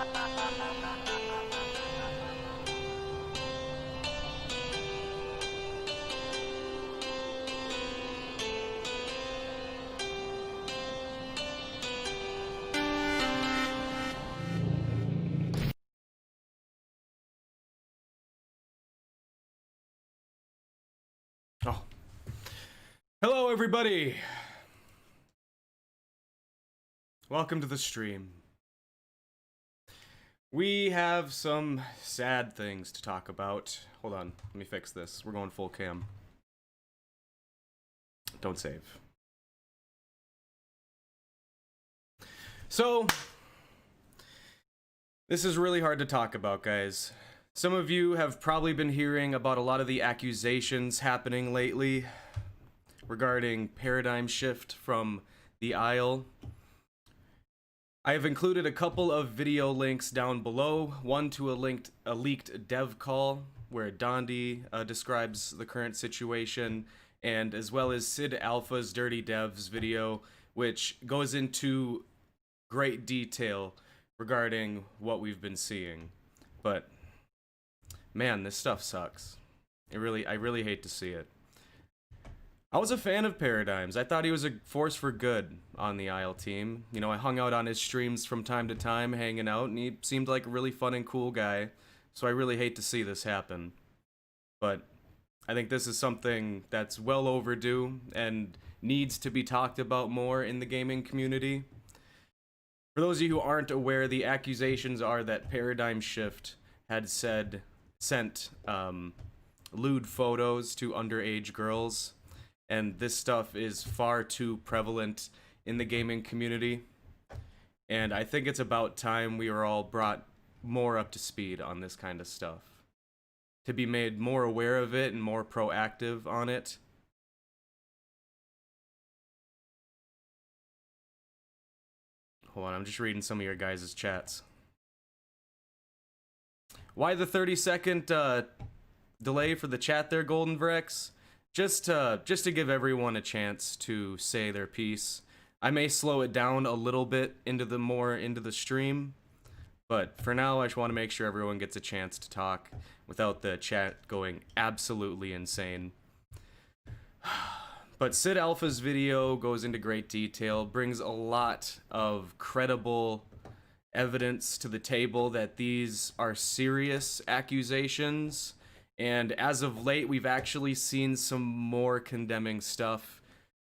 Oh. Hello, everybody! Welcome to the stream. We have some sad things to talk about. Hold on, let me fix this. We're going full cam. Don't save. So, this is really hard to talk about, guys. Some of you have probably been hearing about a lot of the accusations happening lately regarding paradigm shift from the Isle. I have included a couple of video links down below, one to a leaked dev call where Dondi describes the current situation, and as well as Sid Alpha's Dirty Devs video, which goes into great detail regarding what we've been seeing. But man, this stuff sucks. I really hate to see it. I was a fan of Paradigms. I thought he was a force for good on the Isle team. You know, I hung out on his streams from time to time, hanging out, and he seemed like a really fun and cool guy. So I really hate to see this happen. But I think this is something that's well overdue and needs to be talked about more in the gaming community. For those of you who aren't aware, the accusations are that Paradigm Shift had sent lewd photos to underage girls. And this stuff is far too prevalent in the gaming community. And I think it's about time we are all brought more up to speed on this kind of stuff. To be made more aware of it and more proactive on it. Hold on, I'm just reading some of your guys' chats. Why the 30-second delay for the chat there, Golden Vrex? Just to give everyone a chance to say their piece. I may slow it down a little bit into the stream, but for now I just want to make sure everyone gets a chance to talk without the chat going absolutely insane. But Sid Alpha's video goes into great detail, brings a lot of credible evidence to the table that these are serious accusations. And as of late, we've actually seen some more condemning stuff.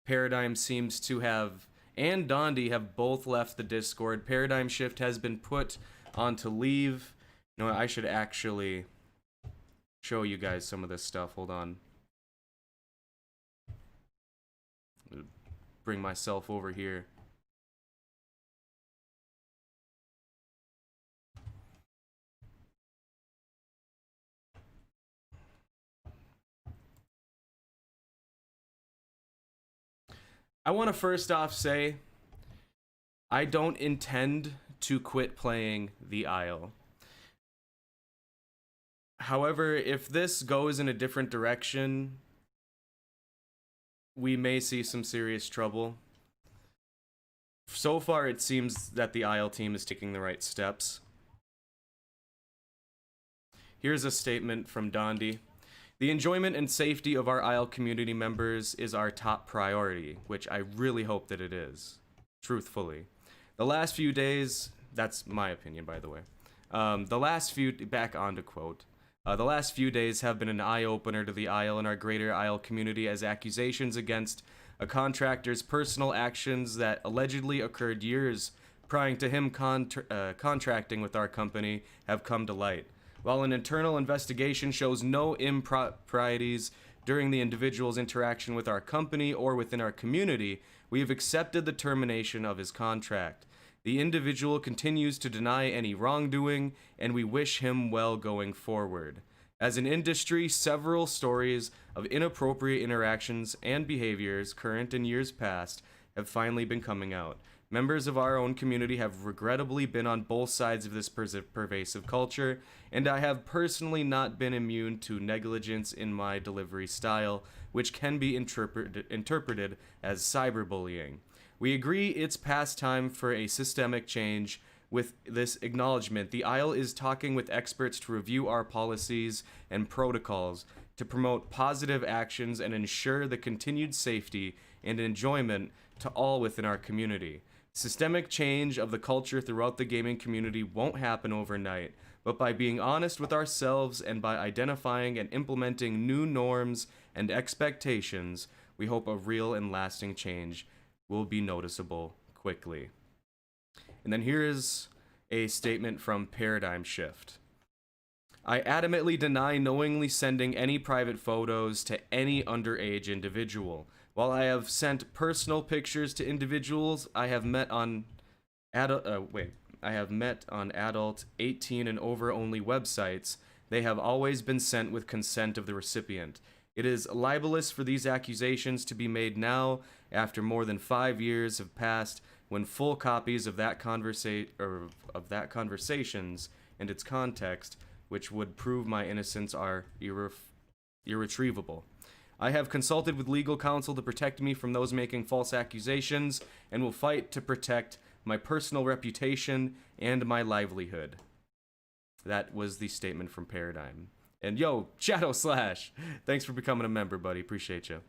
Paradigm seems to have, and Dondi have both left the Discord. Paradigm Shift has been put onto leave. You know, I should actually show you guys some of this stuff. Hold on. Bring myself over here. I want to first off say, I don't intend to quit playing the Isle. However, if this goes in a different direction, we may see some serious trouble. So far, it seems that the Isle team is taking the right steps. Here's a statement from Dondi. The enjoyment and safety of our Isle community members is our top priority, which I really hope that it is, truthfully. The last few days, that's my opinion, by the way. Back on to quote, the last few days have been an eye-opener to the Isle and our greater Isle community as accusations against a contractor's personal actions that allegedly occurred years prior to him contracting with our company have come to light. While an internal investigation shows no improprieties during the individual's interaction with our company or within our community, we have accepted the termination of his contract. The individual continues to deny any wrongdoing, and we wish him well going forward. As an industry, several stories of inappropriate interactions and behaviors, current and years past, have finally been coming out. Members of our own community have regrettably been on both sides of this pervasive culture, and I have personally not been immune to negligence in my delivery style, which can be interpreted as cyberbullying. We agree it's past time for a systemic change with this acknowledgement. The Isle is talking with experts to review our policies and protocols to promote positive actions and ensure the continued safety and enjoyment to all within our community. Systemic change of the culture throughout the gaming community won't happen overnight, but by being honest with ourselves and by identifying and implementing new norms and expectations, we hope a real and lasting change will be noticeable quickly. And then here is a statement from Paradigm Shift. I adamantly deny knowingly sending any private photos to any underage individual. While I have sent personal pictures to individuals I have met on adult 18 and over only websites, they have always been sent with consent of the recipient. It is libelous for these accusations to be made now, after more than 5 years have passed, when full copies of that conversations and its context, which would prove my innocence, are irretrievable. I have consulted with legal counsel to protect me from those making false accusations and will fight to protect my personal reputation and my livelihood. That was the statement from Paradigm. And yo, Shadow Slash, thanks for becoming a member, buddy. Appreciate you.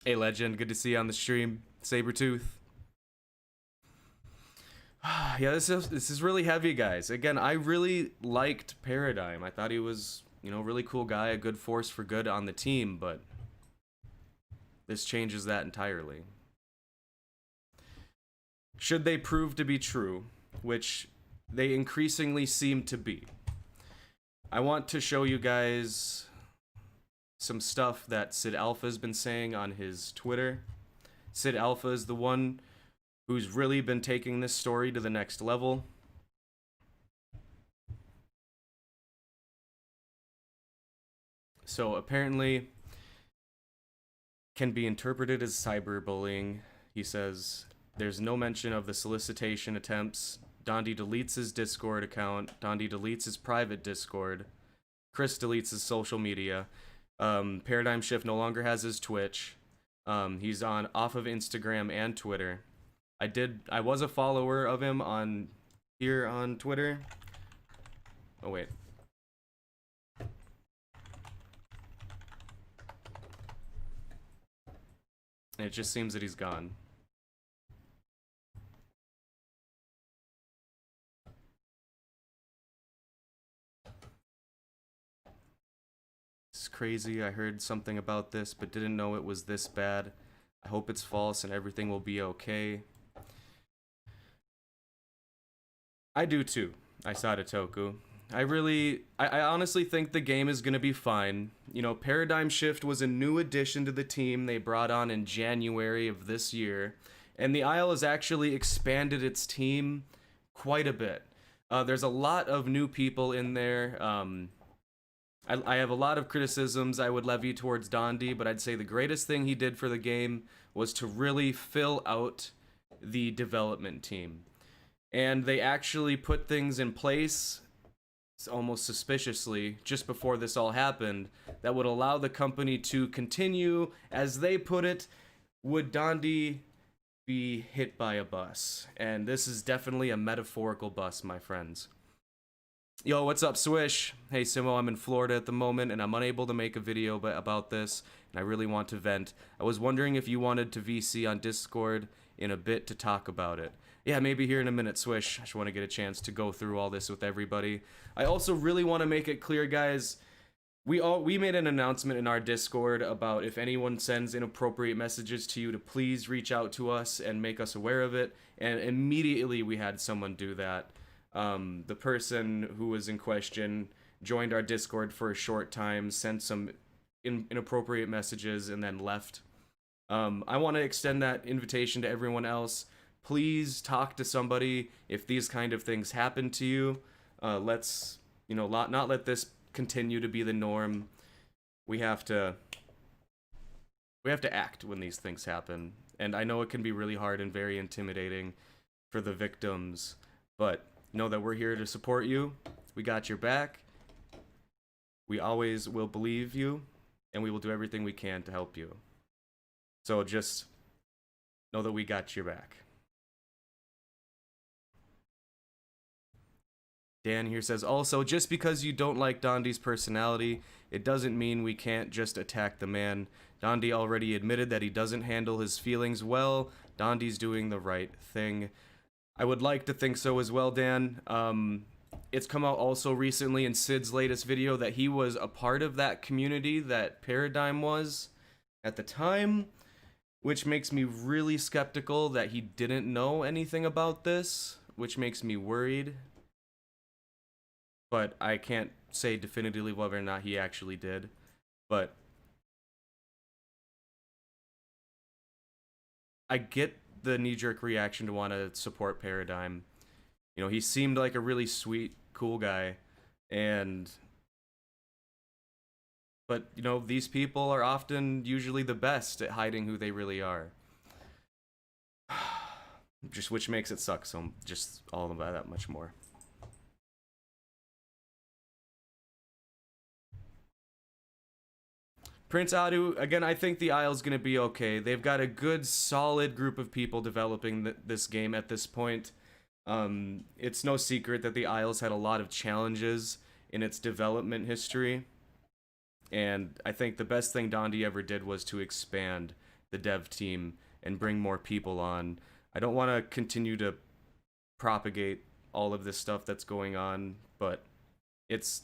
Hey, Legend, good to see you on the stream. Sabretooth. Yeah, this is really heavy, guys. Again, I really liked Paradigm. I thought he was, really cool guy, a good force for good on the team, but this changes that entirely. Should they prove to be true, which they increasingly seem to be, I want to show you guys some stuff that Sid Alpha's been saying on his Twitter. Sid Alpha is the one who's really been taking this story to the next level. So apparently can be interpreted as cyberbullying. He says there's no mention of the solicitation attempts. Dondi deletes his Discord account. Dondi deletes his private Discord. Chris deletes his social media. Paradigm Shift no longer has his Twitch. He's off of Instagram and Twitter. I was a follower of him here on Twitter. Oh wait. And it just seems that he's gone. It's crazy. I heard something about this, but didn't know it was this bad. I hope it's false and everything will be okay. I do too, Isada Toku. I honestly think the game is gonna be fine. Paradigm Shift was a new addition to the team they brought on in January of this year, and the Isle has actually expanded its team quite a bit. There's a lot of new people in there. I have a lot of criticisms I would levy towards Dondi, but I'd say the greatest thing he did for the game was to really fill out the development team. And they actually put things in place, almost suspiciously, just before this all happened, that would allow the company to continue, as they put it, would Dondi be hit by a bus. And this is definitely a metaphorical bus, my friends. Yo, what's up, Swish? Hey, Simo, I'm in Florida at the moment, and I'm unable to make a video about this, and I really want to vent. I was wondering if you wanted to VC on Discord in a bit to talk about it. Yeah, maybe here in a minute, Swish. I just want to get a chance to go through all this with everybody. I also really want to make it clear, guys, we made an announcement in our Discord about if anyone sends inappropriate messages to you to please reach out to us and make us aware of it, and immediately we had someone do that. The person who was in question joined our Discord for a short time, sent some inappropriate messages, and then left. I want to extend that invitation to everyone else. Please talk to somebody if these kind of things happen to you. Let's, not let this continue to be the norm. We have to act when these things happen. And I know it can be really hard and very intimidating for the victims, but know that we're here to support you. We got your back. We always will believe you, and we will do everything we can to help you. So just know that we got your back. Dan here says, also, just because you don't like Dondi's personality, it doesn't mean we can't just attack the man. Dondi already admitted that he doesn't handle his feelings well. Dondi's doing the right thing. I would like to think so as well, Dan. It's come out also recently in Sid's latest video that he was a part of that community that Paradigm was at the time, which makes me really skeptical that he didn't know anything about this, which makes me worried. But I can't say definitively whether or not he actually did. But I get the knee-jerk reaction to want to support Paradigm. You know, he seemed like a really sweet, cool guy, but you know, these people are often usually the best at hiding who they really are. Just which makes it suck so just all of that much more. Prince Adu, again, I think the Isle's going to be okay. They've got a good, solid group of people developing this game at this point. It's no secret that the Isle's had a lot of challenges in its development history. And I think the best thing Dondi ever did was to expand the dev team and bring more people on. I don't want to continue to propagate all of this stuff that's going on, but it's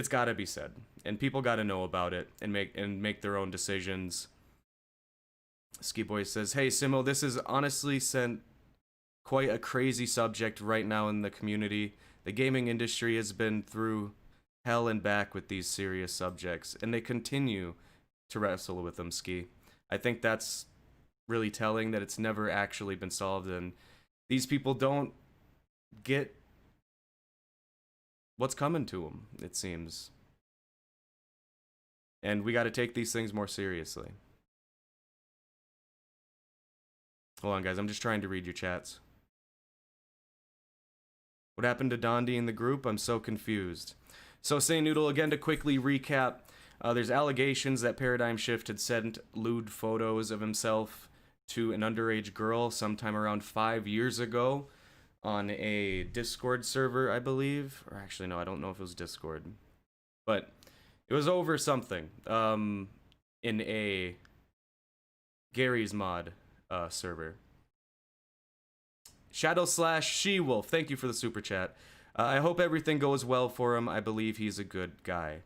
got to be said, and people got to know about it and make their own decisions. Ski Boy says, "Hey Simo, this is honestly sent quite a crazy subject right now in the community. The gaming industry has been through hell and back with these serious subjects, and they continue to wrestle with them, Ski. I think that's really telling that it's never actually been solved, and these people don't get what's coming to them, it seems. And we got to take these things more seriously." Hold on, guys. I'm just trying to read your chats. What happened to Dondi in the group? I'm so confused. So, Say Noodle, again to quickly recap, there's allegations that Paradigm Shift had sent lewd photos of himself to an underage girl sometime around 5 years ago on a Discord server, I believe. Or actually, no, I don't know if it was Discord. But it was over something in a Gary's Mod server. Shadow/She-Wolf, thank you for the super chat. I hope everything goes well for him. I believe he's a good guy.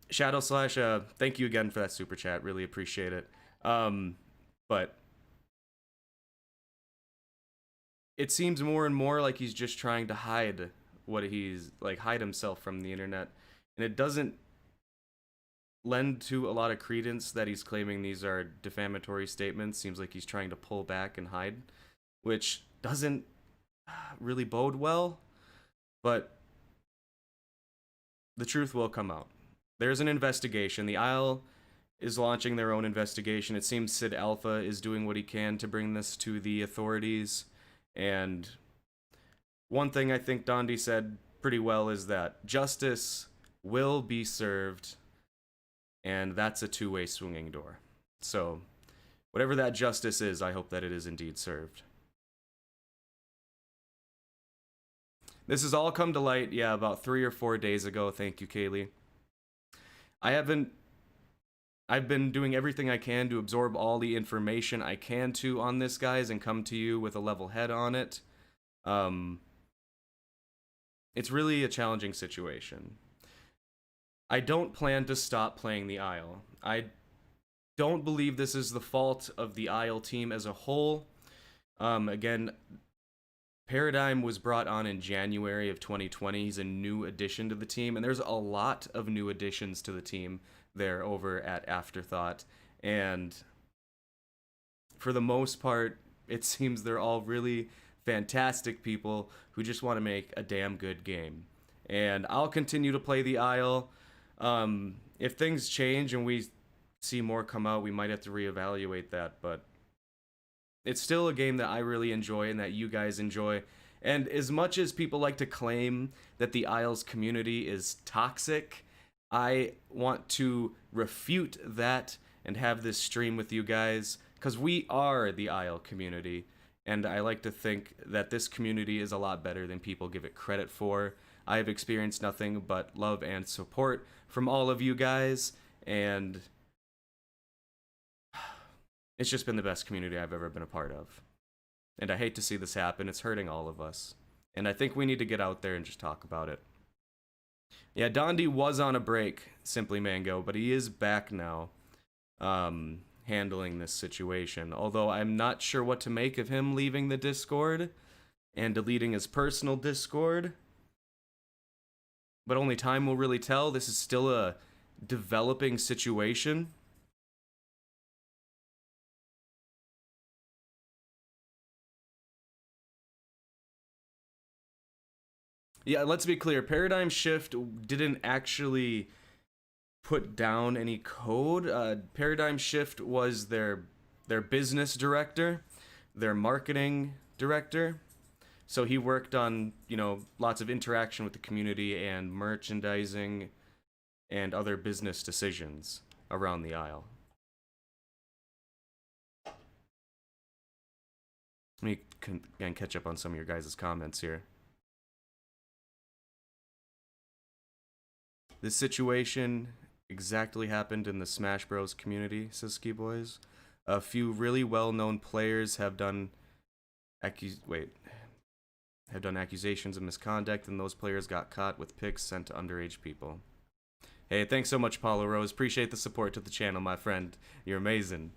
Shadow/, thank you again for that super chat. Really appreciate it. But it seems more and more like he's just trying to hide what he's like, hide himself from the internet, and it doesn't lend to a lot of credence that he's claiming these are defamatory statements. Seems like he's trying to pull back and hide, which doesn't really bode well, but the truth will come out. There's an investigation. The Isle is launching their own investigation. It seems Sid Alpha is doing what he can to bring this to the authorities. And one thing I think Dondi said pretty well is that justice will be served, and that's a two-way swinging door. So whatever that justice is, I hope that it is indeed served. This has all come to light, yeah, about 3 or 4 days ago. Thank you, Kaylee. I've been doing everything I can to absorb all the information I can on this, guys, and come to you with a level head on it. It's really a challenging situation. I don't plan to stop playing the Isle. I don't believe this is the fault of the Isle team as a whole. Again, Paradigm was brought on in January of 2020. He's a new addition to the team, and there's a lot of new additions to the team there over at Afterthought. And for the most part, it seems they're all really fantastic people who just want to make a damn good game. And I'll continue to play the Isle. If things change and we see more come out, we might have to reevaluate that, but it's still a game that I really enjoy and that you guys enjoy. And as much as people like to claim that the Isle's community is toxic, I want to refute that and have this stream with you guys, because we are the Isle community. and I like to think that this community is a lot better than people give it credit for. I have experienced nothing but love and support from all of you guys, and it's just been the best community I've ever been a part of. And I hate to see this happen. It's hurting all of us. And I think we need to get out there and just talk about it. Yeah, Dondi was on a break, Simply Mango, but he is back now, handling this situation. Although I'm not sure what to make of him leaving the Discord and deleting his personal Discord. But only time will really tell. This is still a developing situation. Yeah, let's be clear. Paradigm Shift didn't actually put down any code. Paradigm Shift was their business director, their marketing director. So he worked on, lots of interaction with the community and merchandising and other business decisions around the Isle. Let me again catch up on some of your guys' comments here. This situation exactly happened in the Smash Bros community, says Ski Boys. A few really well-known players have done accusations of misconduct, and those players got caught with pics sent to underage people. Hey, thanks so much, Paulo Rose. Appreciate the support to the channel, my friend. You're amazing.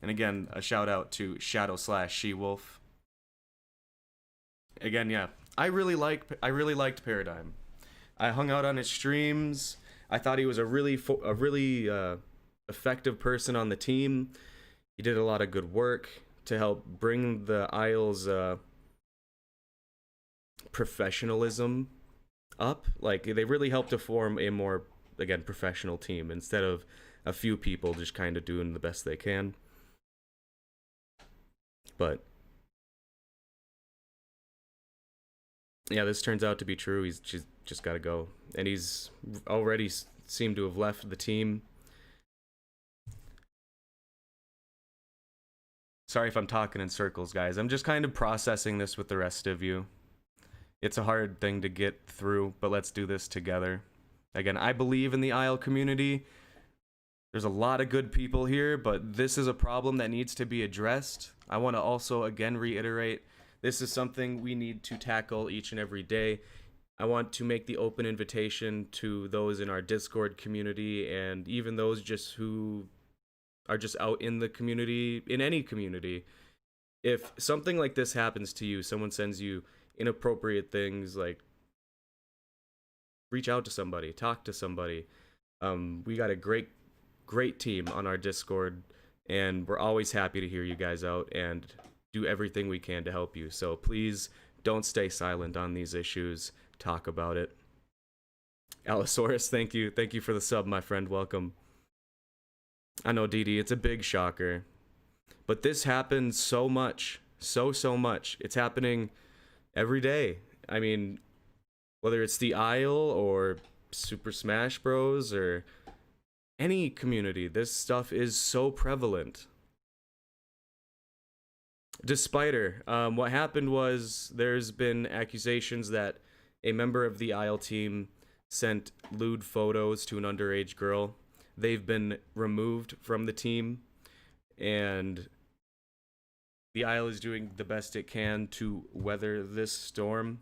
And again, a shout out to Shadow/She-Wolf. Again, yeah, I really liked Paradigm. I hung out on his streams. I thought he was a really effective person on the team. He did a lot of good work to help bring the Isle's professionalism up. Like, they really helped to form a more, again, professional team instead of a few people just kind of doing the best they can. But yeah, this turns out to be true. He's just got to go. And he's already seemed to have left the team. Sorry if I'm talking in circles, guys. I'm just kind of processing this with the rest of you. It's a hard thing to get through, but let's do this together. Again, I believe in the Isle community. There's a lot of good people here, but this is a problem that needs to be addressed. I want to also, again, reiterate, this is something we need to tackle each and every day. I want to make the open invitation to those in our Discord community and even those just who are just out in the community, in any community. If something like this happens to you, someone sends you inappropriate things, like, reach out to somebody, talk to somebody. We got a great team on our Discord, and we're always happy to hear you guys out and do everything we can to help you. So please don't stay silent on these issues. Talk about it. Allosaurus, thank you. Thank you for the sub, my friend. Welcome. I know, DD, it's a big shocker. But this happens so much. So much. It's happening every day. I mean, whether it's the Isle or Super Smash Bros. Or any community, this stuff is so prevalent. Despite her, what happened was there's been accusations that a member of the Isle team sent lewd photos to an underage girl. They've been removed from the team, and the Isle is doing the best it can to weather this storm.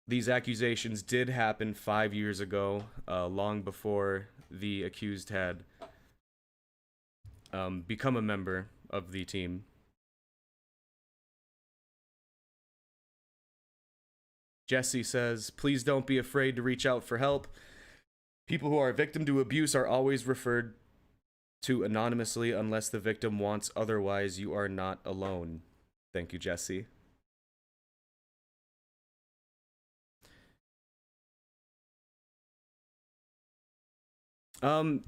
These accusations did happen 5 years ago, long before the accused had become a member of the team. Jesse says, please don't be afraid to reach out for help. People who are a victim to abuse are always referred to anonymously unless the victim wants otherwise. You are not alone. Thank you, Jesse.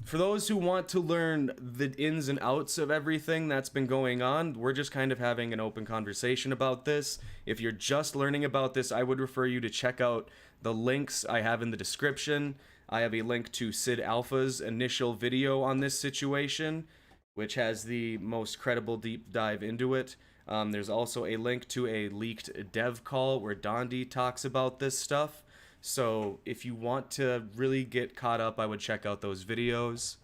For those who want to learn the ins and outs of everything that's been going on, we're just kind of having an open conversation about this. If you're just learning about this, I would refer you to check out the links I have in the description. I have a link to Sid Alpha's initial video on this situation, which has the most credible deep dive into it. There's also a link to a leaked dev call where Dondi talks about this stuff. So if you want to really get caught up, I would check out those videos.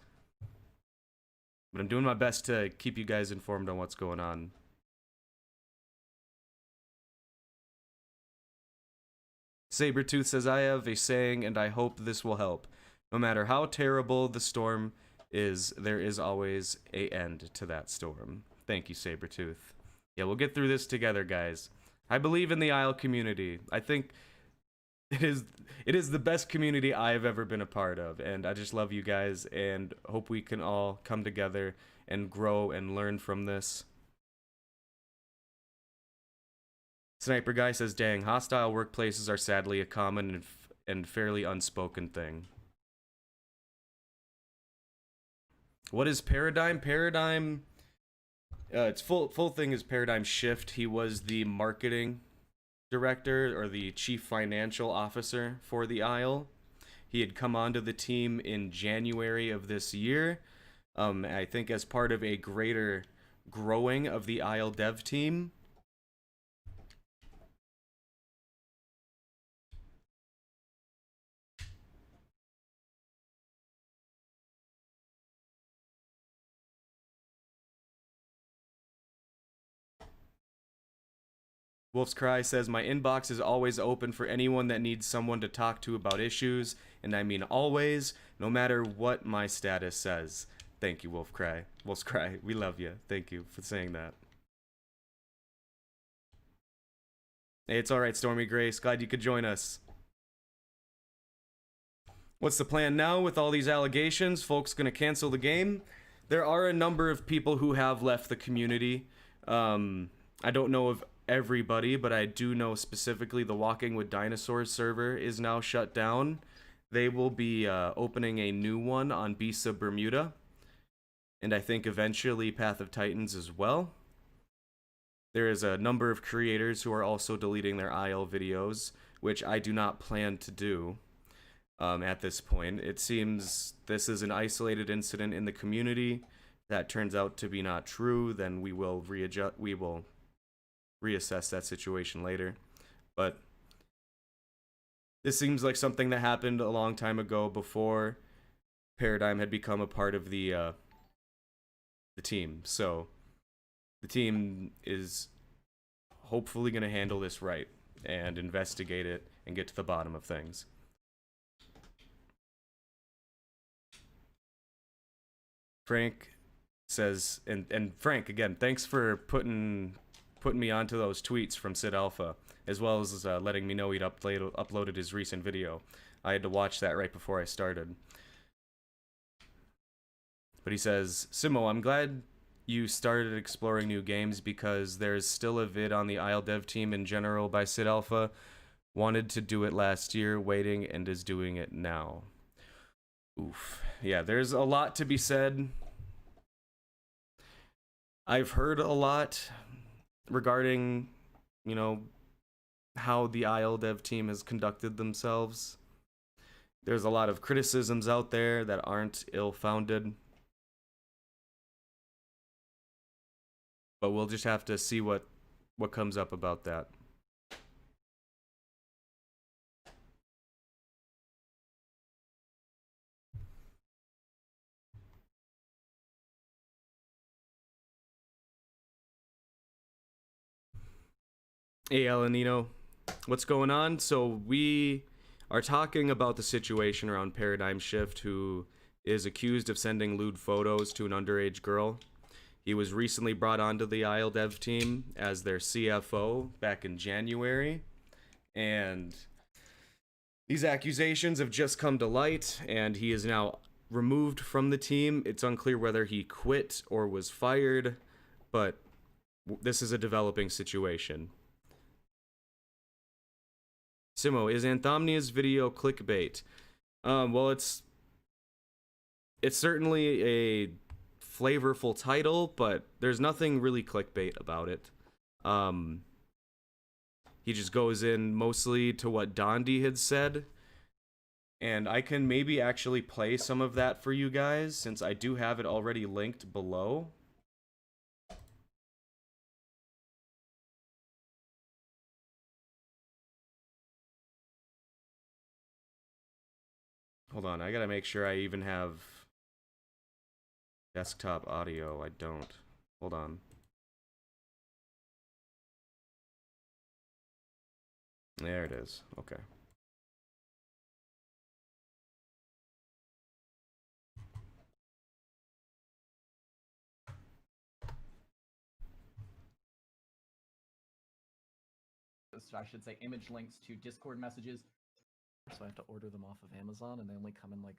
But I'm doing my best to keep you guys informed on what's going on. Sabretooth says, I have a saying and I hope this will help. No matter how terrible the storm is, there is always a end to that storm. Thank you, Sabretooth. Yeah, we'll get through this together, guys. I believe in the Isle community. I think it is the best community I've ever been a part of, and I just love you guys and hope we can all come together and grow and learn from this. Sniper Guy says, dang, hostile workplaces are sadly a common and fairly unspoken thing. What is Paradigm? Paradigm, its full thing is Paradigm Shift. He was the marketing director or the chief financial officer for the Isle. He had come onto the team in January of this year, I think as part of a greater growing of the Isle dev team. Wolf's Cry says, my inbox is always open for anyone that needs someone to talk to about issues, and I mean always, no matter what my status says. Thank you, Wolf's Cry, we love you. Thank you for saying that. Hey, it's alright, Stormy Grace. Glad you could join us. What's the plan now with all these allegations? Folks gonna cancel the game? There are a number of people who have left the community. I don't know of everybody, but I do know specifically the Walking with Dinosaurs server is now shut down. They will be opening a new one on Bisa Bermuda, and I think eventually Path of Titans as well. There is a number of creators who are also deleting their IL videos, which I do not plan to do at this point. It seems this is an isolated incident in the community. That turns out to be not true, then we will reassess that situation later. But this seems like something that happened a long time ago before Paradigm had become a part of the team. So the team is hopefully going to handle this right and investigate it and get to the bottom of things. Frank says, and Frank, again, thanks for putting me onto those tweets from Sid Alpha, as well as letting me know he'd uploaded his recent video. I had to watch that right before I started. But he says, Simo, I'm glad you started exploring new games because there's still a vid on the Isle dev team in general by Sid Alpha. Wanted to do it last year, waiting, and is doing it now. Oof. Yeah, there's a lot to be said. I've heard a lot regarding, you know, how the Isle dev team has conducted themselves. There's a lot of criticisms out there that aren't ill-founded. But we'll just have to see what comes up about that. Hey, Elenino, what's going on? So we are talking about the situation around Paradigm Shift, who is accused of sending lewd photos to an underage girl. He was recently brought onto the Isle dev team as their CFO back in January, and these accusations have just come to light, and he is now removed from the team. It's unclear whether he quit or was fired, but this is a developing situation. Simo, is Anthomnia's video clickbait? Well, it's certainly a flavorful title, but there's nothing really clickbait about it. He just goes in mostly to what Dondi had said, And I can maybe actually play some of that for you guys, since I do have it already linked below. Hold on, I gotta make sure I even have desktop audio. I don't. Hold on. There it is. Okay. I should say image links to Discord messages. So I have to order them off of Amazon, and they only come in like,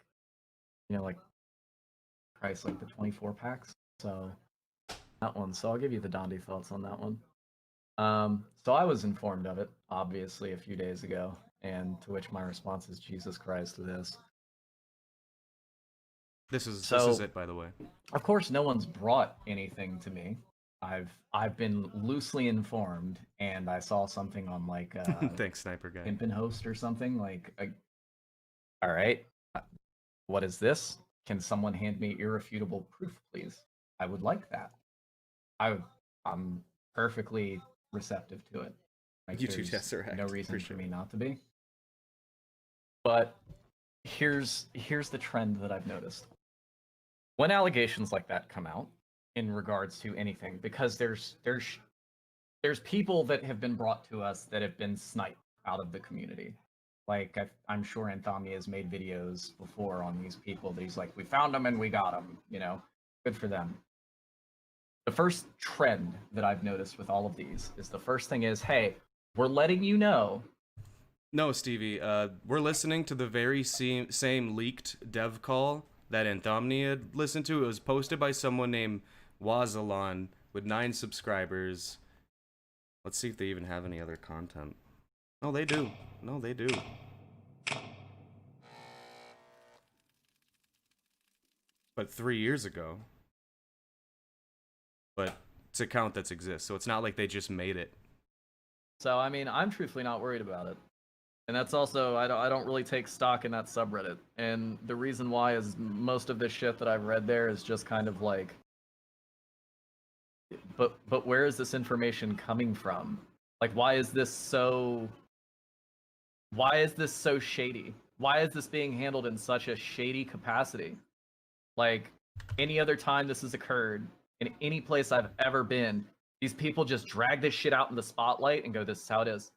like price like the 24 packs. So that one. So I'll give you the Dondi thoughts on that one. So I was informed of it, obviously, a few days ago, and to which my response is Jesus Christ to this. This is it, by the way. Of course, no one's brought anything to me. I've been loosely informed, and I saw something on like Thanks, Sniper Guy. Pimpin' Host or something like. All right, what is this? Can someone hand me irrefutable proof, please? I would like that. I'm perfectly receptive to it. Like, You too, Tesseract. no reason for me not to be. But here's the trend that I've noticed. When allegations like that come out in regards to anything, because there's people that have been brought to us that have been sniped out of the community. Like, I'm sure Anthony has made videos before on these people that he's like, we found them and we got them, good for them. The first trend that I've noticed with all of these is the first thing is, hey, we're letting you know. No, Stevie, we're listening to the very same leaked dev call that Anthony had listened to. It was posted by someone named Wazalon with 9 subscribers. Let's see if they even have any other content. No, they do. No, they do. But 3 years ago. But it's an account that exists, so it's not like they just made it. So, I mean, I'm truthfully not worried about it. And that's also, I don't really take stock in that subreddit. And the reason why is most of this shit that I've read there is just kind of like, but where is this information coming from? Like, why is this so shady? Why is this being handled in such a shady capacity? Like, any other time this has occurred, in any place I've ever been, these people just drag this shit out in the spotlight and go, this is how it is.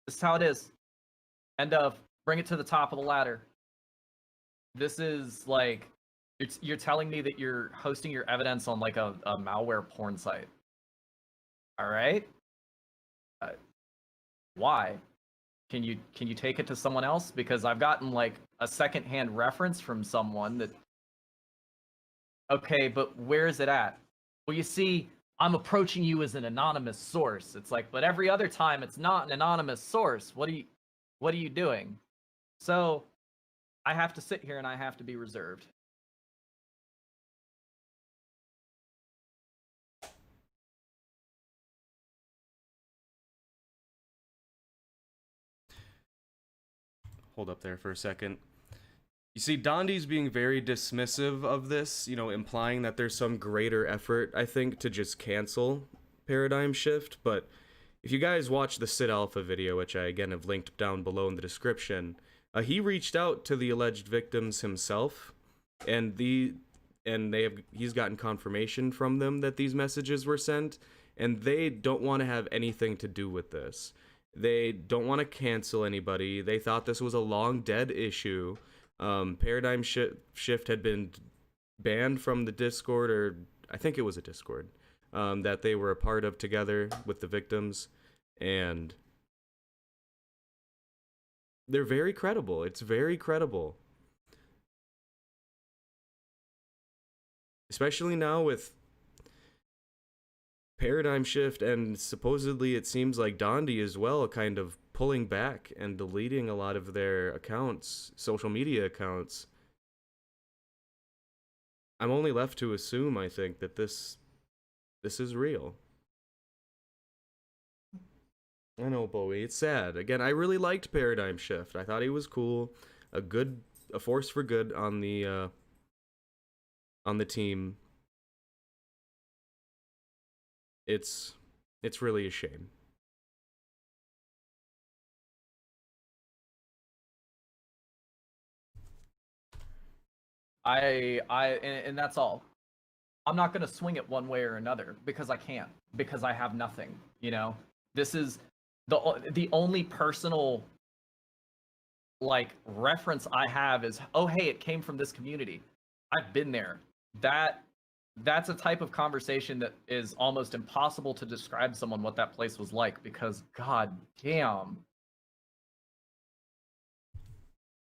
This is how it is. End of. Bring it to the top of the ladder. This is like, you're telling me that you're hosting your evidence on like a malware porn site. All right. Why? Can you take it to someone else? Because I've gotten like a secondhand reference from someone that. Okay, but where is it at? Well, you see, I'm approaching you as an anonymous source. It's like, but every other time it's not an anonymous source. What are you doing? So I have to sit here and I have to be reserved. Hold up there for a second. You see, Dondi's being very dismissive of this, implying that there's some greater effort, I think, to just cancel Paradigm Shift. But if you guys watch the Sid Alpha video, which I again have linked down below in the description, he reached out to the alleged victims himself, and he's gotten confirmation from them that these messages were sent, and they don't want to have anything to do with this. They don't want to cancel anybody. They thought this was a long dead issue. Paradigm Shift had been banned from the Discord, or I think it was a Discord, that they were a part of together with the victims, and they're very credible. It's very credible. Especially now with Paradigm Shift, and supposedly it seems like Dondi as well, kind of pulling back and deleting a lot of their accounts, social media accounts. I'm only left to assume, I think, that this is real. I know, Bowie. It's sad. Again, I really liked Paradigm Shift. I thought he was cool, a good, a force for good on the team. It's it's really a shame. And that's all. I'm not going to swing it one way or another because I can't, because I have nothing, you know. This is the only personal like reference I have is, oh hey, it came from this community. I've been there. That's a type of conversation that is almost impossible to describe someone what that place was like, because god damn.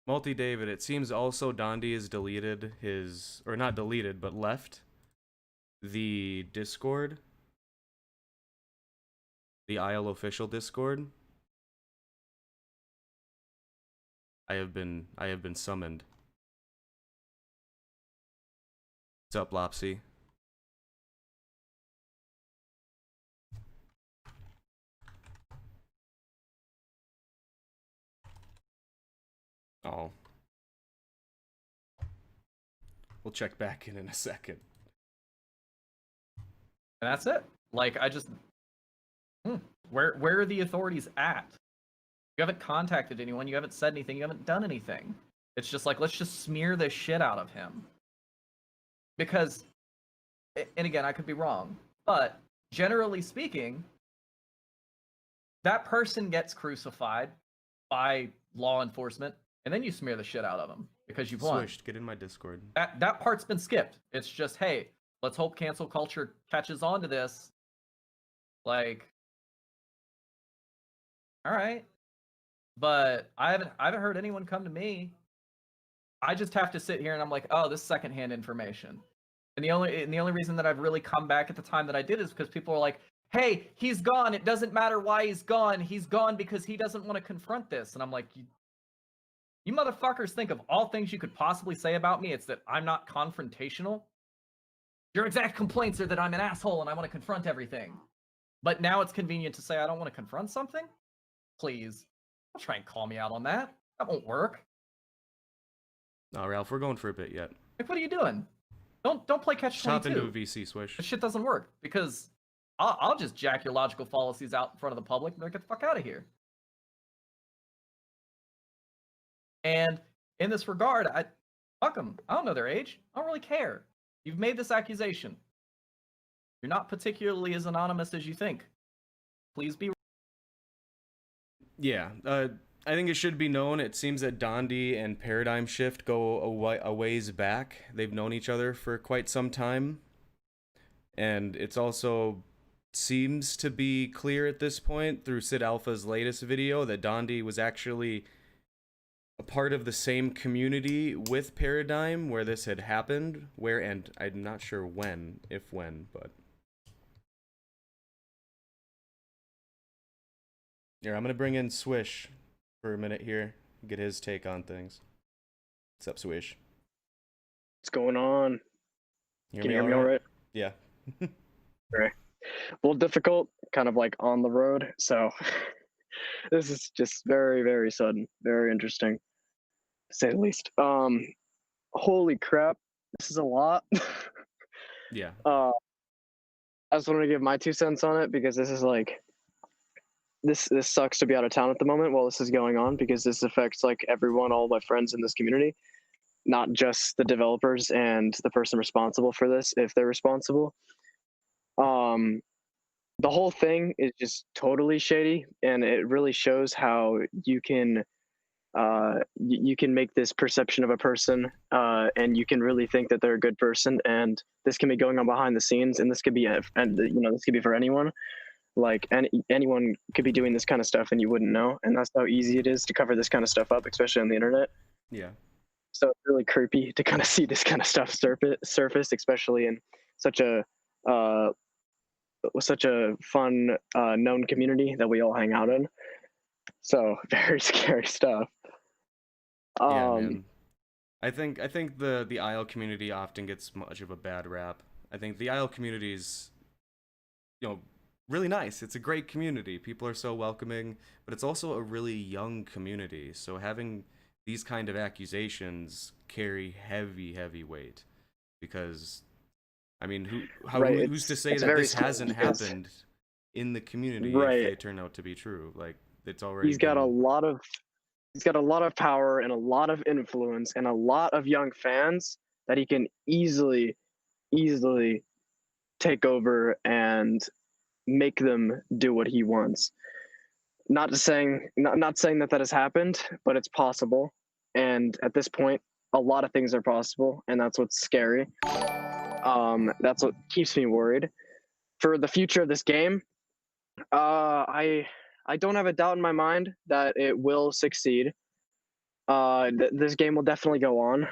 Multi David, it seems also Dondi has deleted his, or not deleted, but left the Discord, the Isle official Discord. I have been summoned. What's up, Lopsy? Oh. We'll check back in a second. And that's it. Like, I just where are the authorities at? You haven't contacted anyone, you haven't said anything, you haven't done anything. It's just like, let's just smear the shit out of him. Because, and again, I could be wrong, but generally speaking, that person gets crucified by law enforcement, and then you smear the shit out of them because you've won. Swished, get in my Discord. That part's been skipped. It's just, hey, let's hope cancel culture catches on to this. Like, all right. But I haven't heard anyone come to me. I just have to sit here and I'm like, oh, this is secondhand information. And the only reason that I've really come back at the time that I did is because people are like, hey, he's gone. It doesn't matter why he's gone. He's gone because he doesn't want to confront this. And I'm like, you motherfuckers think of all things you could possibly say about me, it's that I'm not confrontational. Your exact complaints are that I'm an asshole and I want to confront everything. But now it's convenient to say I don't want to confront something? Please. Don't try and call me out on that. That won't work. No, Ralph, we're going for a bit yet. Like, what are you doing? Don't play catch 22. Hop into a VC, Swish. This shit doesn't work because I'll just jack your logical fallacies out in front of the public and they're get the fuck out of here. And in this regard, fuck them. I don't know their age. I don't really care. You've made this accusation. You're not particularly as anonymous as you think. Please be. Yeah, I think it should be known. It seems that Dondi and Paradigm Shift go a ways back. They've known each other for quite some time. And it's also seems to be clear at this point through Sid Alpha's latest video that Dondi was actually a part of the same community with Paradigm where this had happened, where, and I'm not sure when, if when, but here, I'm gonna bring in Swish for a minute here, get his take on things. What's up, Swish? What's going on? Can you hear me all right? Yeah. Right. A little difficult, kind of like on the road, so this is just very, very sudden, very interesting, to say the least. Holy crap, this is a lot. Yeah. I just wanted to give my 2 cents on it because this is like, this sucks to be out of town at the moment while this is going on, because this affects like everyone, all my friends in this community, not just the developers and the person responsible for this, if they're responsible. The whole thing is just totally shady, and it really shows how you can make this perception of a person, and you can really think that they're a good person, and this can be going on behind the scenes, and this could be this could be for anyone. Like anyone could be doing this kind of stuff and you wouldn't know, and that's how easy it is to cover this kind of stuff up, especially on the internet. Yeah. So it's really creepy to kind of see this kind of stuff surface, especially in such a fun known community that we all hang out in. So very scary stuff. Yeah, man. I think the IL community often gets much of a bad rap. I think the IL community's, really nice. It's a great community. People are so welcoming, but it's also a really young community. So having these kind of accusations carry heavy weight because I mean, Right. who's to say It's that very this scary hasn't because happened in the community if right, they turn out to be true? Like it's already he's got a been. lot of he's got a lot of power and a lot of influence and a lot of young fans that he can easily take over and make them do what he wants. Not saying that that has happened, but it's possible. And at this point, a lot of things are possible, and that's what's scary. That's what keeps me worried for the future of this game. I don't have a doubt in my mind that it will succeed. This game will definitely go on.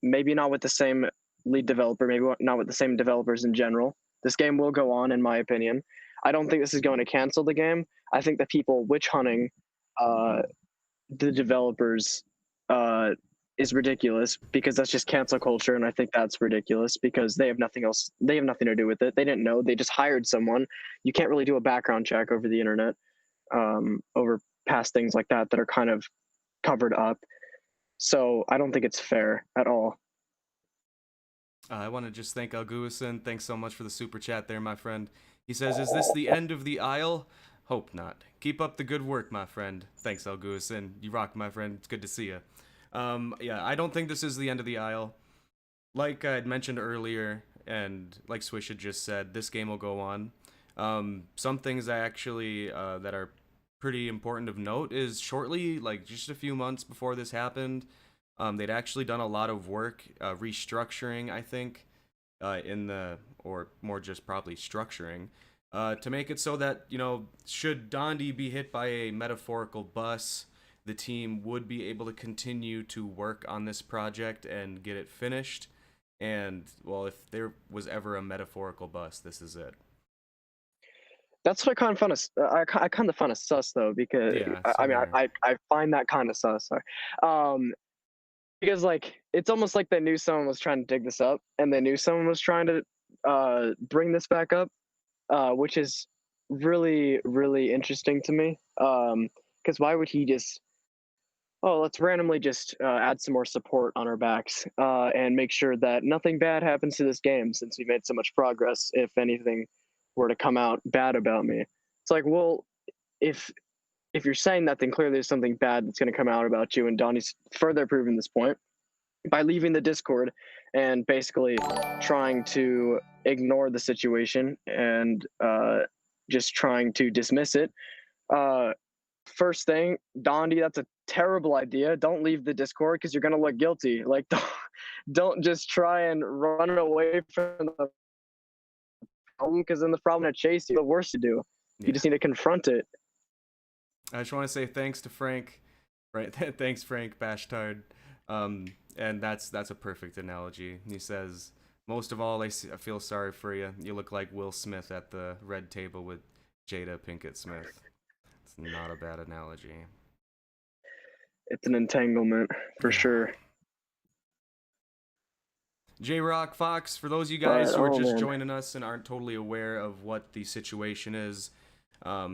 Maybe not with the same lead developer, maybe not with the same developers in general. This game will go on, in my opinion. I don't think this is going to cancel the game. I think the people witch hunting uh, the developers uh, is ridiculous because that's just cancel culture, and I think that's ridiculous because they have nothing else. They have nothing to do with it. They didn't know. They just hired someone. You can't really do a background check over the internet over past things like that that are kind of covered up. So I don't think it's fair at all. I want to just thank Alguison. Thanks so much for the super chat there, my friend. He says, "Is this the end of the aisle? Hope not. Keep up the good work, my friend." Thanks, Alguison. You rock, my friend. It's good to see you. Yeah, I don't think this is the end of the aisle. Like I had mentioned earlier, and like Swish had just said, this game will go on. Some things I actually that are pretty important of note is shortly, like just a few months before this happened, they'd actually done a lot of work restructuring, I think, or more just probably structuring, to make it so that, should Dondi be hit by a metaphorical bus, the team would be able to continue to work on this project and get it finished. And, well, if there was ever a metaphorical bus, this is it. That's what I kind of find. I kind of find it sus though because Yeah, I same mean here. I find that kind of sus. Sorry. Because like it's almost like they knew someone was trying to dig this up, and they knew someone was trying to bring this back up, which is really interesting to me. Because why would he just let's randomly just add some more support on our backs and make sure that nothing bad happens to this game since we made so much progress. If anything were to come out bad about me, it's like, well, if you're saying that, then clearly there's something bad that's going to come out about you. And Donnie's further proving this point by leaving the Discord and basically trying to ignore the situation and just trying to dismiss it. First thing, Dondi, that's a terrible idea. Don't leave the Discord because you're gonna look guilty. Like, don't just try and run away from the problem because then the problem will chase you. The worst to do. Yeah. You just need to confront it. I just want to say thanks to Frank. Right, thanks, Frank Bashtard. And that's a perfect analogy. He says, "Most of all, I feel sorry for you. You look like Will Smith at the red table with Jada Pinkett Smith." It's not a bad analogy. It's an entanglement for Yeah. sure. J Rock Fox, for those of you guys But, who are oh, just man. joining us and aren't totally aware of what the situation is, a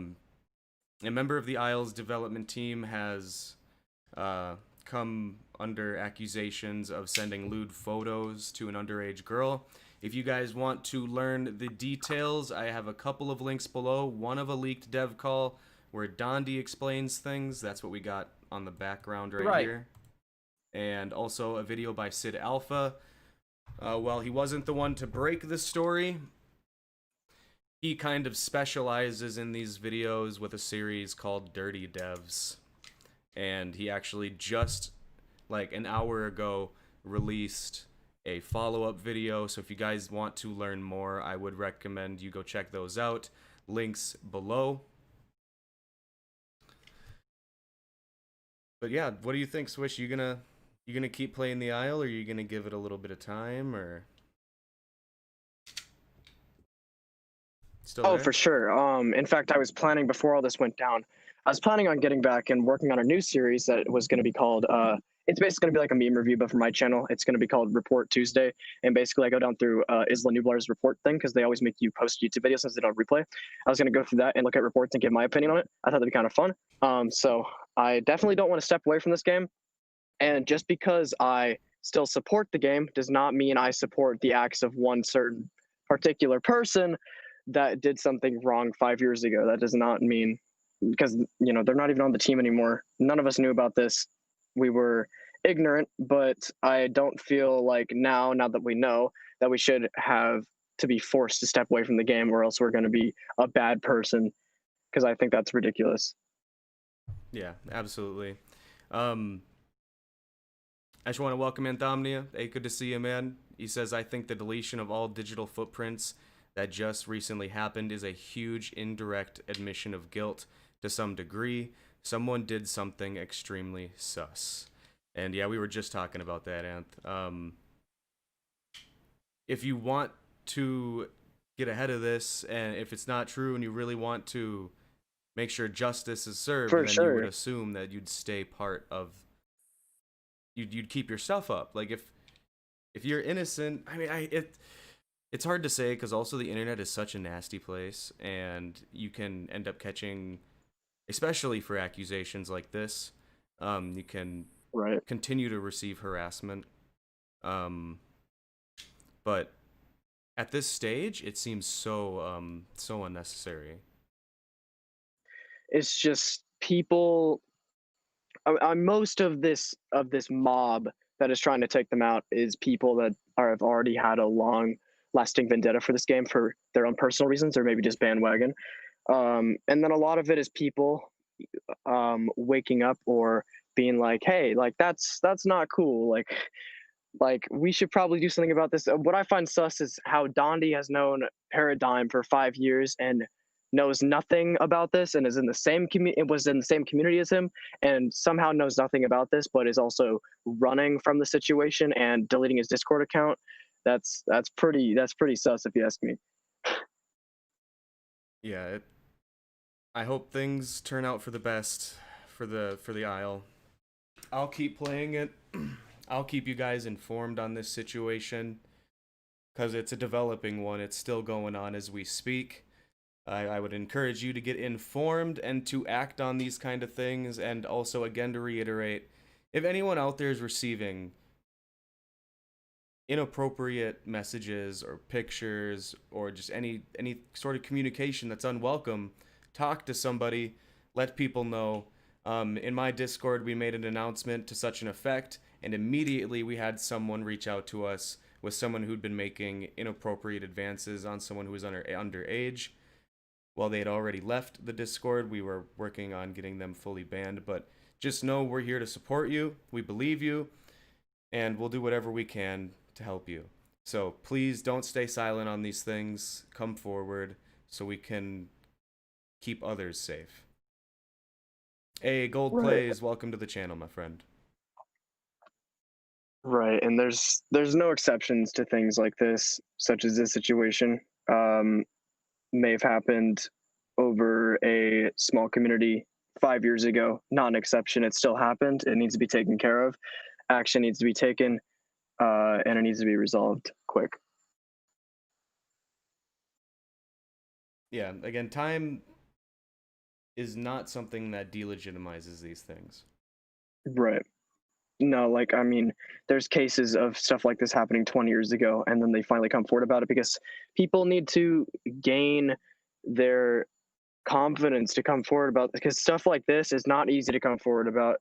member of the Isles development team has come under accusations of sending lewd photos to an underage girl. If you guys want to learn the details, I have a couple of links below. One of a leaked dev call where Dondi explains things. That's what we got on the background right here. And also a video by Sid Alpha. While he wasn't the one to break the story, he kind of specializes in these videos with a series called Dirty Devs. And he actually just, like an hour ago, released a follow-up video. So if you guys want to learn more, I would recommend you go check those out. Links below. But yeah, what do you think, Swish? You gonna keep playing the Isle, or are you gonna give it a little bit of time, or still there? For sure. In fact, I was planning before all this went down. I was planning on getting back and working on a new series that was going to be called it's basically going to be like a meme review, but for my channel, it's going to be called Report Tuesday. And basically, I go down through Isla Nublar's report thing because they always make you post YouTube videos since they don't replay. I was going to go through that and look at reports and give my opinion on it. I thought that'd be kind of fun. So I definitely don't want to step away from this game. And just because I still support the game does not mean I support the acts of one certain particular person that did something wrong 5 years ago. That does not mean, because they're not even on the team anymore. None of us knew about this. We were ignorant, but I don't feel like now that we know, that we should have to be forced to step away from the game, or else we're going to be a bad person, because I think that's ridiculous. Yeah, absolutely. I just want to welcome Anthomnia. Hey, good to see you, man. He says, I think the deletion of all digital footprints that just recently happened is a huge indirect admission of guilt to some degree. Someone did something extremely sus. And yeah, we were just talking about that, Anth. If you want to get ahead of this, and if it's not true and you really want to make sure justice is served, For then sure. you would assume that you'd stay part of, you'd keep yourself up. Like if you're innocent, I mean, it's hard to say, because also the internet is such a nasty place, and you can end up catching, especially for accusations like this, you can Right. continue to receive harassment. But at this stage, it seems so unnecessary. It's just people. Most of this mob that is trying to take them out is people that have already had a long lasting vendetta for this game for their own personal reasons, or maybe just bandwagon. And then a lot of it is people waking up or being like, hey, like that's not cool, like we should probably do something about this. What I find sus is how Dondi has known Paradigm for 5 years and knows nothing about this, and is in the same it was in the same community as him, and somehow knows nothing about this, but is also running from the situation and deleting his Discord account. That's pretty sus, if you ask me. Yeah, I hope things turn out for the best for the Isle. I'll keep playing it. I'll keep you guys informed on this situation, because it's a developing one. It's still going on as we speak. I would encourage you to get informed and to act on these kind of things. And also, again, to reiterate, if anyone out there is receiving inappropriate messages or pictures or just any sort of communication that's unwelcome, talk to somebody, let people know. In my Discord, we made an announcement to such an effect, and immediately we had someone reach out to us with someone who'd been making inappropriate advances on someone who was underage. While they had already left the Discord, we were working on getting them fully banned. But just know we're here to support you. We believe you, and we'll do whatever we can to help you. So please don't stay silent on these things. Come forward so we can keep others safe. Hey, Gold Right. Plays, welcome to the channel, my friend. Right, and there's no exceptions to things like this, such as this situation. May have happened over a small community 5 years ago. Not an exception. It still happened. It needs to be taken care of. Action needs to be taken, and it needs to be resolved quick. Yeah, again, time is not something that delegitimizes these things. Right. No, like, I mean, there's cases of stuff like this happening 20 years ago, and then they finally come forward about it because people need to gain their confidence to come forward about, because stuff like this is not easy to come forward about,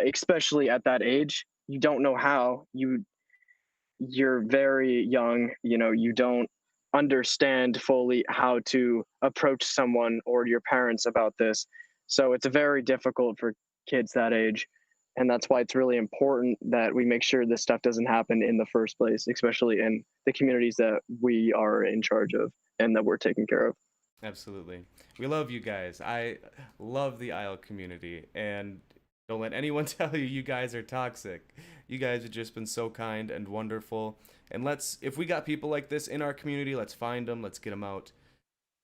especially at that age. You don't know how. You're very young. You don't understand fully how to approach someone or your parents about this. So it's very difficult for kids that age. And that's why it's really important that we make sure this stuff doesn't happen in the first place, especially in the communities that we are in charge of and that we're taking care of. Absolutely. We love you guys. I love the Isle community, and don't let anyone tell you you guys are toxic. You guys have just been so kind and wonderful. And if we got people like this in our community, let's find them, let's get them out,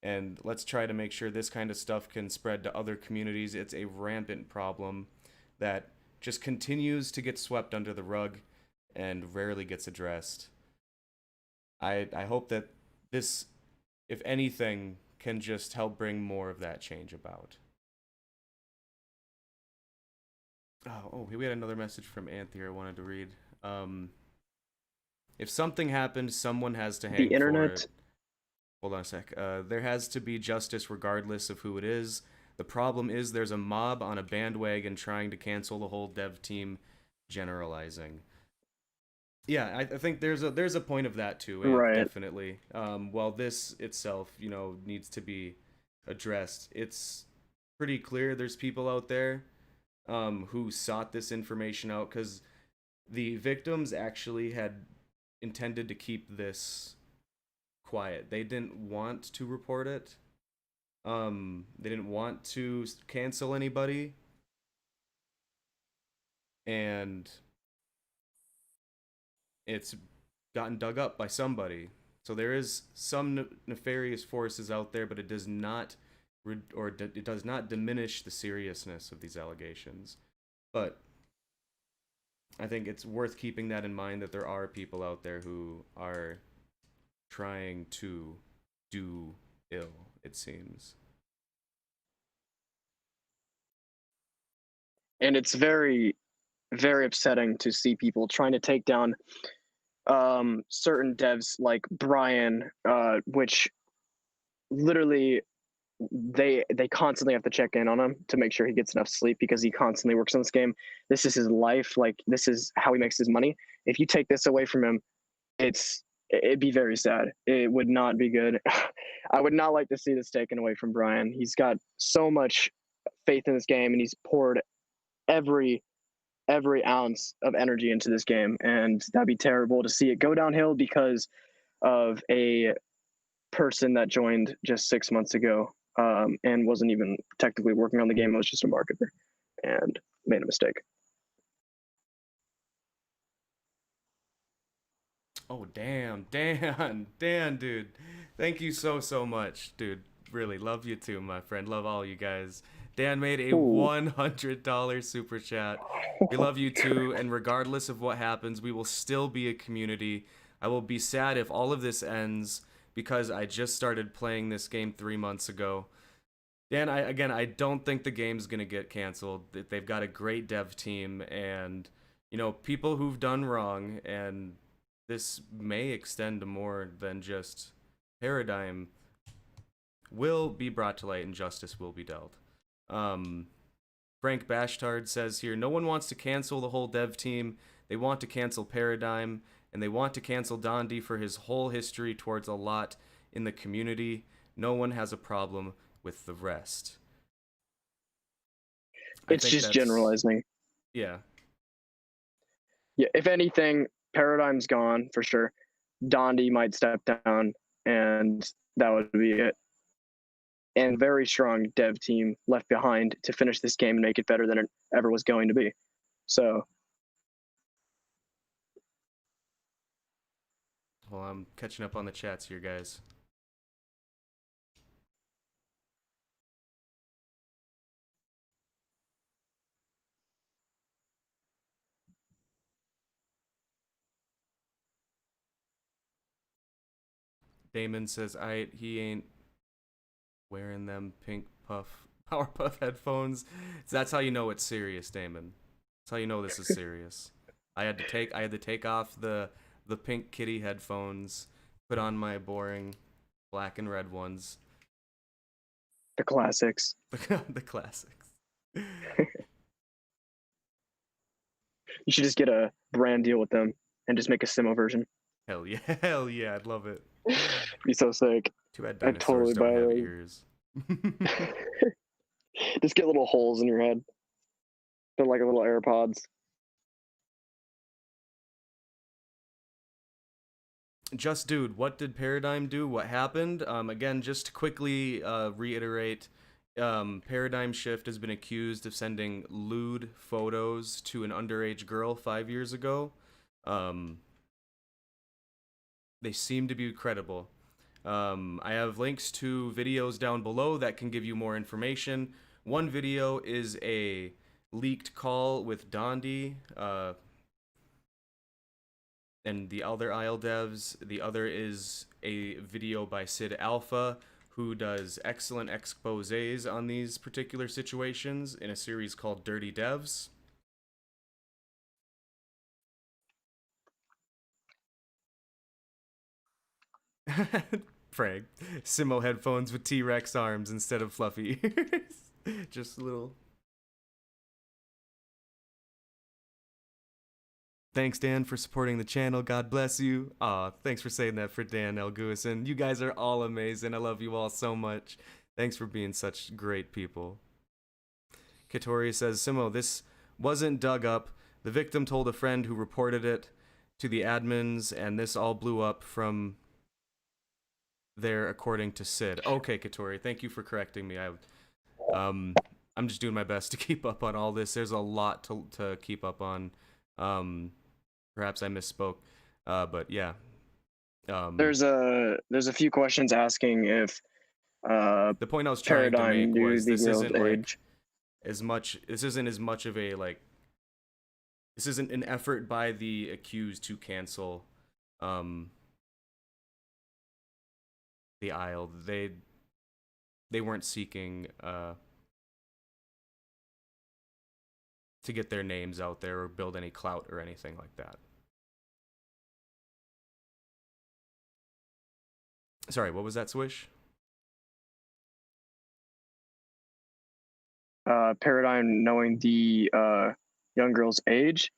and let's try to make sure this kind of stuff can spread to other communities. It's a rampant problem that just continues to get swept under the rug and rarely gets addressed. I hope that this, if anything, can just help bring more of that change about. Oh, we had another message from Anthea I wanted to read. If something happened, someone has to The hang for internet. it. Hold on a sec. There has to be justice regardless of who it is. The problem is there's a mob on a bandwagon trying to cancel the whole dev team, generalizing. Yeah, I think there's a point of that too, Right. definitely. While this itself, needs to be addressed, it's pretty clear there's people out there who sought this information out because the victims actually had intended to keep this quiet. They didn't want to report it. They didn't want to cancel anybody, and it's gotten dug up by somebody. So there is some nefarious forces out there, but it does not, it does not diminish the seriousness of these allegations. But I think it's worth keeping that in mind that there are people out there who are trying to do ill, it seems. And it's very, very upsetting to see people trying to take down certain devs like Brian, which literally they constantly have to check in on him to make sure he gets enough sleep because he constantly works on this game. This is his life. Like, this is how he makes his money. If you take this away from him, it'd be very sad. It would not be good. I would not like to see this taken away from Brian. He's got so much faith in this game, and he's poured every ounce of energy into this game, and that'd be terrible to see it go downhill because of a person that joined just 6 months ago, and wasn't even technically working on the game. It was just a marketer and made a mistake. Oh, damn, Dan, dude. Thank you so much, dude. Really, love you too, my friend. Love all you guys. Dan made a Ooh. $100 super chat. We love you too, and regardless of what happens, we will still be a community. I will be sad if all of this ends because I just started playing this game 3 months ago. Dan, I don't think the game's gonna get canceled. They've got a great dev team, and people who've done wrong, and this may extend to more than just Paradigm, will be brought to light and justice will be dealt. Frank Bashtard says here, no one wants to cancel the whole dev team. They want to cancel Paradigm, and they want to cancel Dondi for his whole history towards a lot in the community. No one has a problem with the rest. It's just generalizing. Yeah. Yeah, if anything, Paradigm's gone for sure. Dondi might step down, and that would be it. And very strong dev team left behind to finish this game and make it better than it ever was going to be. So. Well, I'm catching up on the chats here, guys. Damon says, he ain't wearing them pink Powerpuff headphones. So that's how you know it's serious, Damon. That's how you know this is serious. I had to take off the pink kitty headphones, put on my boring black and red ones. The classics. The classics. You should just get a brand deal with them and just make a Simo version. Hell yeah, I'd love it. Be so sick. Too bad dinosaurs don't have those. ears. Just get little holes in your head. They're like little AirPods. Just Dude, what did Paradigm do? What happened? Again, just to quickly reiterate, Paradigm Shift has been accused of sending lewd photos to an underage girl 5 years ago. They seem to be credible. I have links to videos down below that can give you more information. One video is a leaked call with Dondi and the other Isle devs. The other is a video by Sid Alpha, who does excellent exposés on these particular situations in a series called Dirty Devs. Frank, Simo headphones with T-Rex arms instead of fluffy. Just a little. Thanks, Dan, for supporting the channel. God bless you. Aw, thanks for saying that for Dan Elguison. You guys are all amazing. I love you all so much. Thanks for being such great people. Katori says, Simo, this wasn't dug up. The victim told a friend who reported it to the admins, and this all blew up from there, according to Sid. Okay, Katori, thank you for correcting me. I'm just doing my best to keep up on all this. There's a lot to keep up on. Perhaps I misspoke, but yeah. There's a few questions asking if The point I was trying to Paradigm make knew was the this girl's isn't like age. as much. This isn't as much of a like. This isn't an effort by the accused to cancel, the Isle. They weren't seeking to get their names out there or build any clout or anything like that. Sorry, what was that, Swish? Paradigm knowing the young girl's age,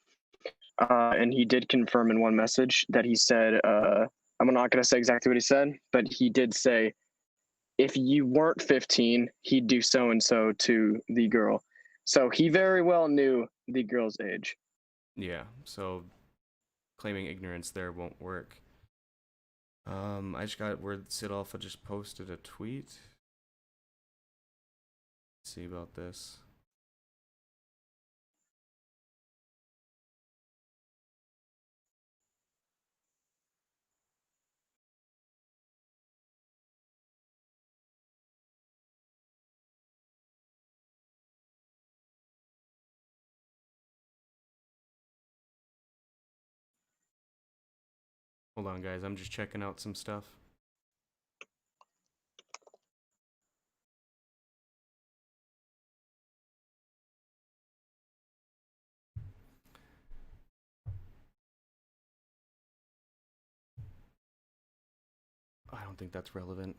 and he did confirm in one message that he said, I'm not going to say exactly what he said, but he did say, if you weren't 15, he'd do so and so to the girl. So he very well knew the girl's age. Yeah, so claiming ignorance there won't work. I just got word Sid Alpha just posted a tweet. Let's see about this. Hold on, guys. I'm just checking out some stuff. I don't think that's relevant.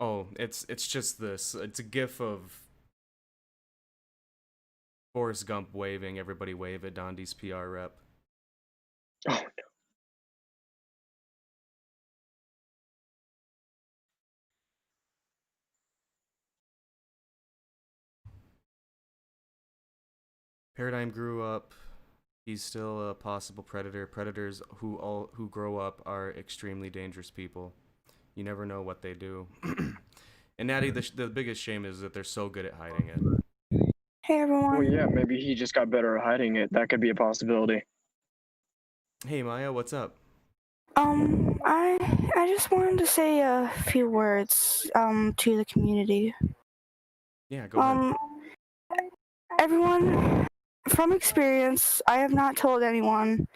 Oh, it's just this. It's a gif of Forrest Gump waving. Everybody wave at Dondi's PR rep. Oh no. Paradigm grew up. He's still a possible predator. Predators who grow up are extremely dangerous people. You never know what they do. And Natty, the biggest shame is that they're so good at hiding it. Hey everyone. Well, yeah, maybe he just got better at hiding it. That could be a possibility. Hey Maya, what's up? I just wanted to say a few words to the community. Yeah, go ahead. Everyone, from experience, I have not told anyone,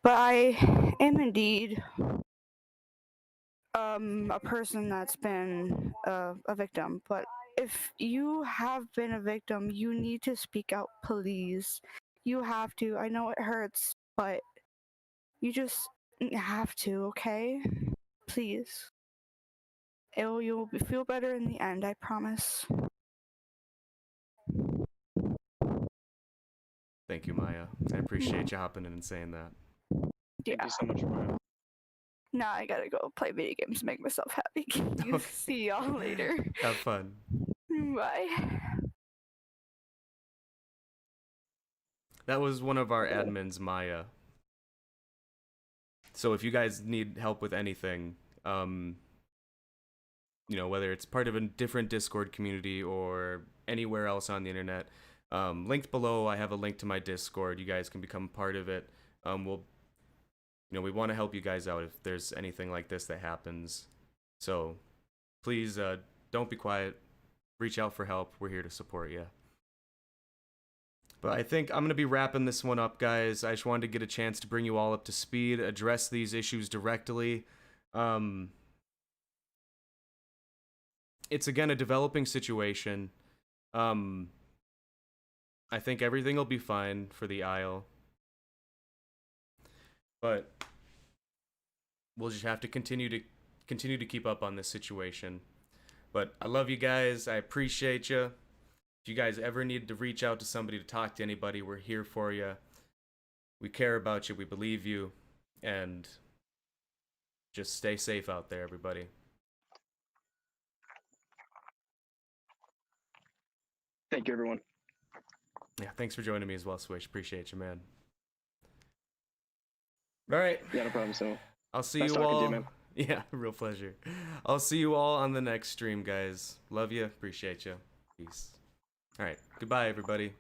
but I am indeed a person that's been a victim. But if you have been a victim, you need to speak out, please. You have to. I know it hurts, but you just have to, okay? Please. You'll feel better in the end, I promise. Thank you, Maya. I appreciate you hopping in and saying that. Yeah. Thank you so much, Maya. Now I gotta go play video games to make myself happy. Okay. See y'all later. Have fun. Bye. That was one of our admins, Maya. So if you guys need help with anything, you know, whether it's part of a different Discord community or anywhere else on the internet, linked below, I have a link to my Discord. You guys can become part of it. We want to help you guys out if there's anything like this that happens. So please don't be quiet. reach out for help. We're here to support you. But I think I'm going to be wrapping this one up, guys. I just wanted to get a chance to bring you all up to speed, address these issues directly. It's, again, a developing situation. I think everything will be fine for the Isle. But we'll just have to continue to keep up on this situation. But I love you guys. I appreciate you. If you guys ever need to reach out to somebody, to talk to anybody, we're here for you. We care about you. We believe you. And just stay safe out there, everybody. Thank you, everyone. Yeah, thanks for joining me as well, Swish. Appreciate you, man. All right. Yeah, no problem. So I'll see nice you talking to all. you, man. Yeah, real pleasure. I'll see you all on the next stream, guys. Love you. Appreciate you. Peace. All right. Goodbye, everybody.